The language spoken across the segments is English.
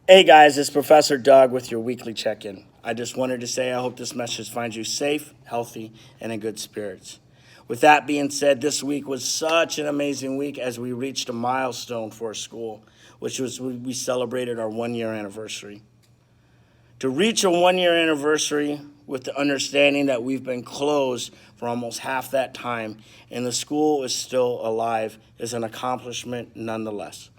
Hey guys, it's Professor Doug with your weekly check-in. I just wanted to say I hope this message finds you safe, healthy, and in good spirits. With that being said, this week was such an amazing week as we reached a milestone for our school, which was we celebrated our 1-year anniversary. To reach a 1-year anniversary with the understanding that we've been closed for almost half that time and the school is still alive is an accomplishment nonetheless.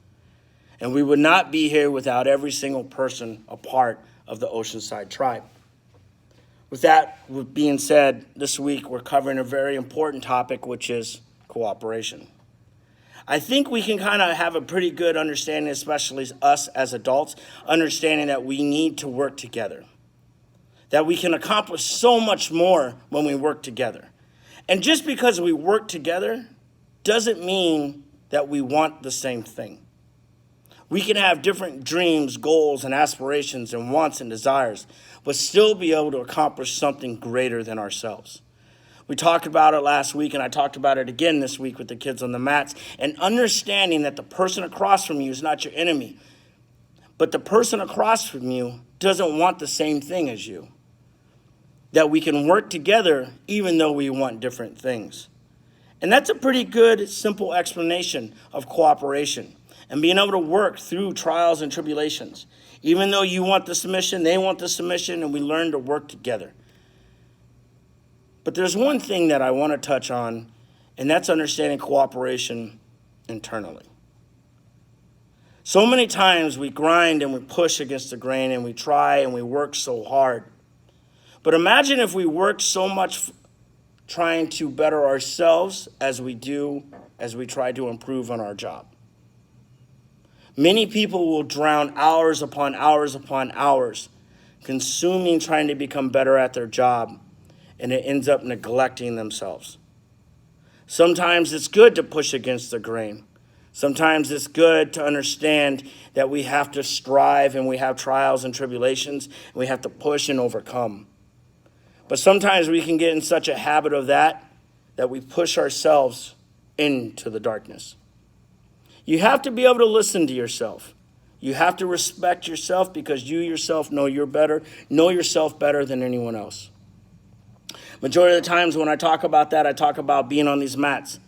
And we would not be here without every single person a part of the Oceanside tribe. With that being said, this week we're covering a very important topic, which is cooperation. I think we can kind of have a pretty good understanding, especially us as adults, understanding that we need to work together, that we can accomplish so much more when we work together. And just because we work together doesn't mean that we want the same thing. We can have different dreams, goals, and aspirations and wants and desires, but still be able to accomplish something greater than ourselves. We talked about it last week, and I talked about it again this week with the kids on the mats, and understanding that the person across from you is not your enemy, but the person across from you doesn't want the same thing as you. That we can work together even though we want different things. And that's a pretty good, simple explanation of cooperation and being able to work through trials and tribulations. Even though you want the submission, they want the submission, and we learn to work together. But there's one thing that I want to touch on, and that's understanding cooperation internally. So many times we grind and we push against the grain and we try and we work so hard. But imagine if we worked so much trying to better ourselves as we try to improve on our job. Many people will drown hours upon hours upon hours consuming trying to become better at their job, and it ends up neglecting themselves. Sometimes it's good to push against the grain. Sometimes it's good to understand that we have to strive and we have trials and tribulations and we have to push and overcome. But sometimes we can get in such a habit of that we push ourselves into the darkness. You have to be able to listen to yourself. You have to respect yourself because you yourself know yourself better than anyone else. Majority of the times when I talk about that, I talk about being on these mats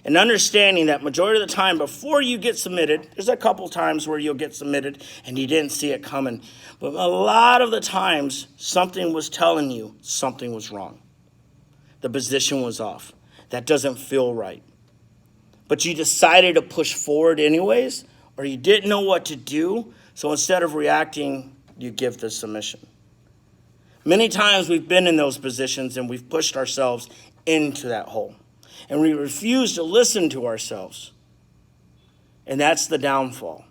and understanding that majority of the time before you get submitted, there's a couple times where you'll get submitted and you didn't see it coming. But a lot of the times, something was telling you something was wrong. The position was off. That doesn't feel right. But you decided to push forward anyways, or you didn't know what to do, so instead of reacting, you give the submission. Many times we've been in those positions and we've pushed ourselves into that hole. And we refuse to listen to ourselves. And that's the downfall.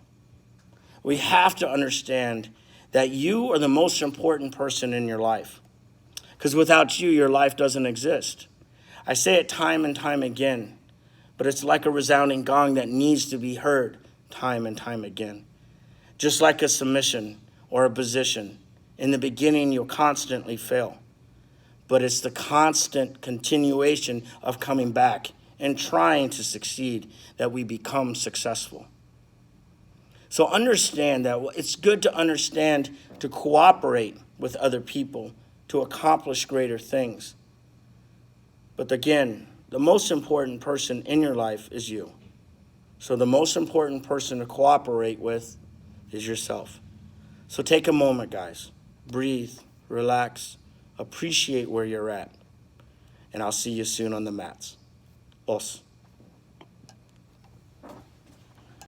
We have to understand that you are the most important person in your life. Because without you, your life doesn't exist. I say it time and time again, but it's like a resounding gong that needs to be heard time and time again. Just like a submission or a position. In the beginning, you'll constantly fail. But it's the constant continuation of coming back and trying to succeed that we become successful. So understand that it's good to understand to cooperate with other people to accomplish greater things. But again, the most important person in your life is you. So the most important person to cooperate with is yourself. So take a moment, guys. Breathe, relax, appreciate where you're at. And I'll see you soon on the mats. Os.